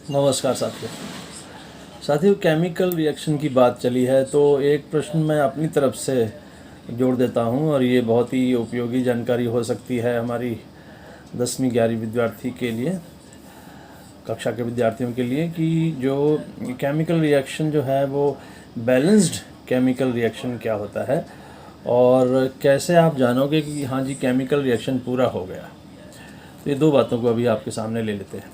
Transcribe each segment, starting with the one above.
नमस्कार साथियों, chemical reaction की बात चली है तो एक प्रश्न मैं अपनी तरफ से जोड़ देता हूं और ये बहुत ही उपयोगी जानकारी हो सकती है हमारी 10वीं 11वीं विद्यार्थी के लिए, कक्षा के विद्यार्थियों के लिए, कि जो केमिकल रिएक्शन जो है वो बैलेंस्ड केमिकल रिएक्शन क्या होता है और कैसे आप जानोगे कि हाँ जी केमिकल रिएक्शन पूरा हो गया। तो ये दो बातों को अभी आपके सामने ले लेते हैं।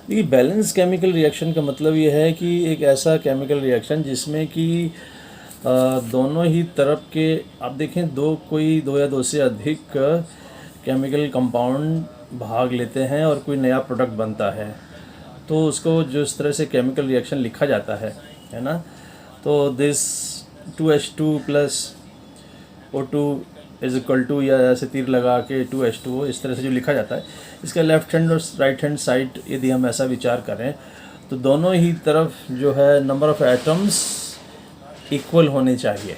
देखिए, बैलेंस केमिकल रिएक्शन का मतलब ये है कि एक ऐसा केमिकल रिएक्शन जिसमें कि दोनों ही तरफ के आप देखें दो या दो से अधिक केमिकल कंपाउंड भाग लेते हैं और कोई नया प्रोडक्ट बनता है, तो उसको जिस तरह से केमिकल रिएक्शन लिखा जाता है ना, तो this 2H2 plus O2 is equal to, या ऐसे तीर लगा के 2H2O, इस तरह से जो लिखा जाता है, इसका लेफ्ट हैंड और राइट हैंड साइड यदि हम ऐसा विचार करें तो दोनों ही तरफ जो है नंबर ऑफ़ एटम्स इक्वल होने चाहिए,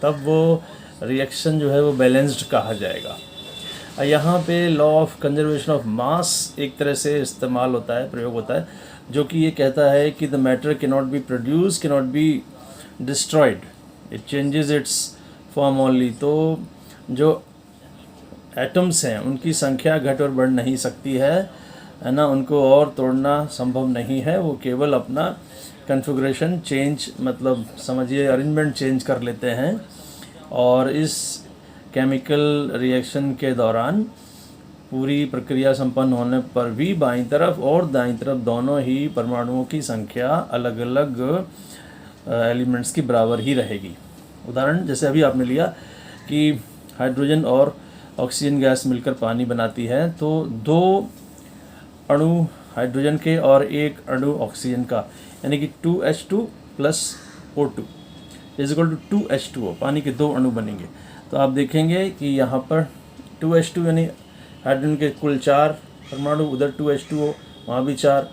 तब वो रिएक्शन जो है वो बैलेंस्ड कहा जाएगा। यहाँ पे law of conservation of mass एक तरह से इस्तेमाल होता है, प्रयोग होता है, जो कि ये कहता है कि the matter can not be produce, can not be destroyed, it changes it's form only. तो जो एटम्स हैं उनकी संख्या घट और बढ़ नहीं सकती है ना, उनको और तोड़ना संभव नहीं है, वो केवल अपना कन्फिग्रेशन चेंज, मतलब समझिए अरेंजमेंट चेंज कर लेते हैं। और इस केमिकल रिएक्शन के दौरान पूरी प्रक्रिया संपन्न होने पर भी बाईं तरफ और दाईं तरफ दोनों ही परमाणुओं की संख्या अलग अलग एलिमेंट्स की बराबर ही रहेगी। उदाहरण जैसे अभी आपने लिया कि हाइड्रोजन और ऑक्सीजन गैस मिलकर पानी बनाती है, तो दो अणु हाइड्रोजन के और एक अणु ऑक्सीजन का, यानी कि 2H2 plus O2 is equal to 2H2O, पानी के दो अणु बनेंगे। तो आप देखेंगे कि यहाँ पर 2H2 यानी हाइड्रोजन के कुल 4 परमाणु, उधर 2H2O वहाँ भी 4,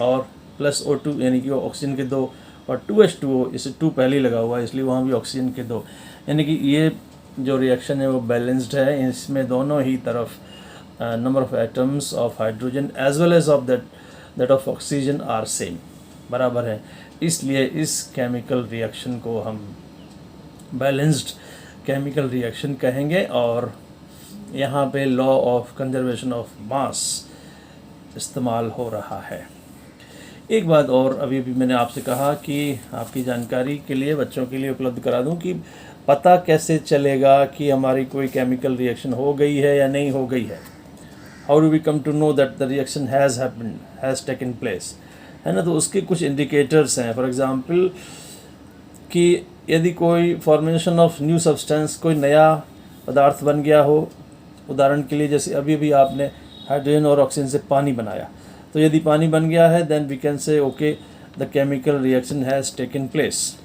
और प्लस O2 यानी कि ऑक्सीजन के 2, और 2H2O इसे 2 पहले ही लगा हुआ है इसलिए वहाँ भी ऑक्सीजन के 2, यानी कि ये जो रिएक्शन है वो बैलेंस्ड है। इसमें दोनों ही तरफ number of atoms of hydrogen as well as of that of oxygen are same, बराबर है। इसलिए इस केमिकल रिएक्शन को हम बैलेंस्ड केमिकल रिएक्शन कहेंगे और यहाँ पे law of conservation of mass इस्तेमाल हो रहा है। एक बात और अभी भी मैंने आपसे कहा कि आपकी जानकारी के लिए, बच्चों के लिए उपलब्ध करा दूं कि पता कैसे चलेगा कि हमारी कोई केमिकल रिएक्शन हो गई है या नहीं हो गई है। How do we come to know that the reaction has taken place, है ना। तो उसके कुछ इंडिकेटर्स हैं। फॉर एग्जांपल कि यदि कोई फॉर्मेशन ऑफ न्यू सब्सटेंस, कोई नया पदार्थ बन गया हो, उदाहरण के लिए जैसे अभी अभी आपने हाइड्रोजन और ऑक्सीजन से पानी बनाया, तो यदि पानी बन गया है then we can say okay the chemical reaction has taken place.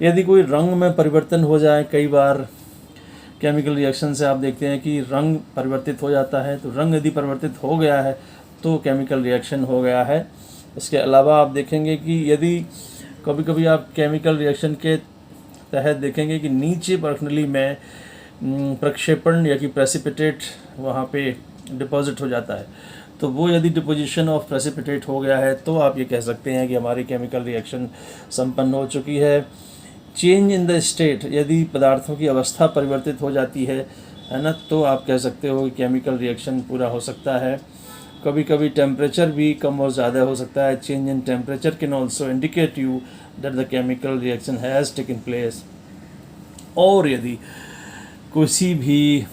यदि कोई रंग में परिवर्तन हो जाए, कई बार केमिकल रिएक्शन से आप देखते हैं कि रंग परिवर्तित हो जाता है, तो रंग यदि परिवर्तित हो गया है तो केमिकल रिएक्शन हो गया है। इसके अलावा आप देखेंगे कि यदि कभी कभी आप केमिकल रिएक्शन के तहत देखेंगे कि नीचे पर्सनली में प्रक्षेपण या कि प्रेसिपिटेट वहाँ पे डिपॉजिट हो जाता है, तो वो यदि डिपोजिशन ऑफ प्रेसिपिटेट हो गया है तो आप ये कह सकते हैं कि हमारी केमिकल रिएक्शन संपन्न हो चुकी है। चेंज इन द स्टेट, यदि पदार्थों की अवस्था परिवर्तित हो जाती है ना, तो आप कह सकते हो कि केमिकल रिएक्शन पूरा हो सकता है। कभी कभी टेम्परेचर भी कम और ज़्यादा हो सकता है। Change in temperature can also indicate you that the chemical reaction has taken place. और यदि किसी भी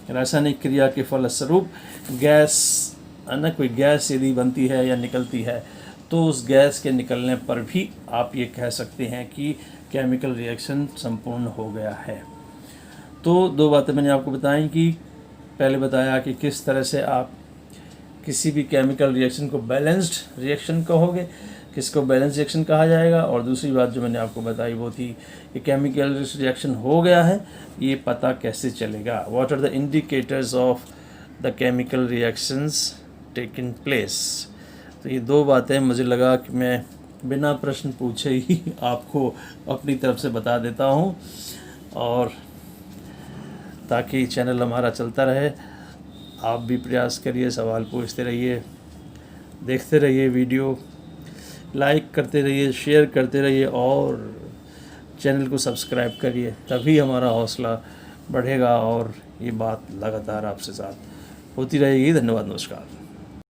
रासायनिक क्रिया के फलस्वरूप गैस, है ना, कोई गैस यदि बनती है या निकलती है, तो उस गैस के निकलने पर भी आप ये कह सकते हैं कि केमिकल रिएक्शन संपूर्ण हो गया है। तो दो बातें मैंने आपको बताई कि पहले बताया कि किस तरह से आप किसी भी केमिकल रिएक्शन को बैलेंस्ड रिएक्शन कहोगे, किसको बैलेंस रिएक्शन कहा जाएगा, और दूसरी बात जो मैंने आपको बताई वो थी कि केमिकल रिएक्शन हो गया है, ये पता कैसे चलेगा, what are the indicators of the chemical reactions taken place. तो ये दो बातें मुझे लगा कि मैं बिना प्रश्न पूछे ही आपको अपनी तरफ से बता देता हूँ, और ताकि चैनल हमारा चलता रहे। आप भी प्रयास करिए, सवाल पूछते रहिए। देखते रहिए वीडियो, लाइक करते रहिए, शेयर करते रहिए और चैनल को सब्सक्राइब करिए, तभी हमारा हौसला बढ़ेगा और ये बात लगातार आपसे साथ होती रहेगी। धन्यवाद, नमस्कार।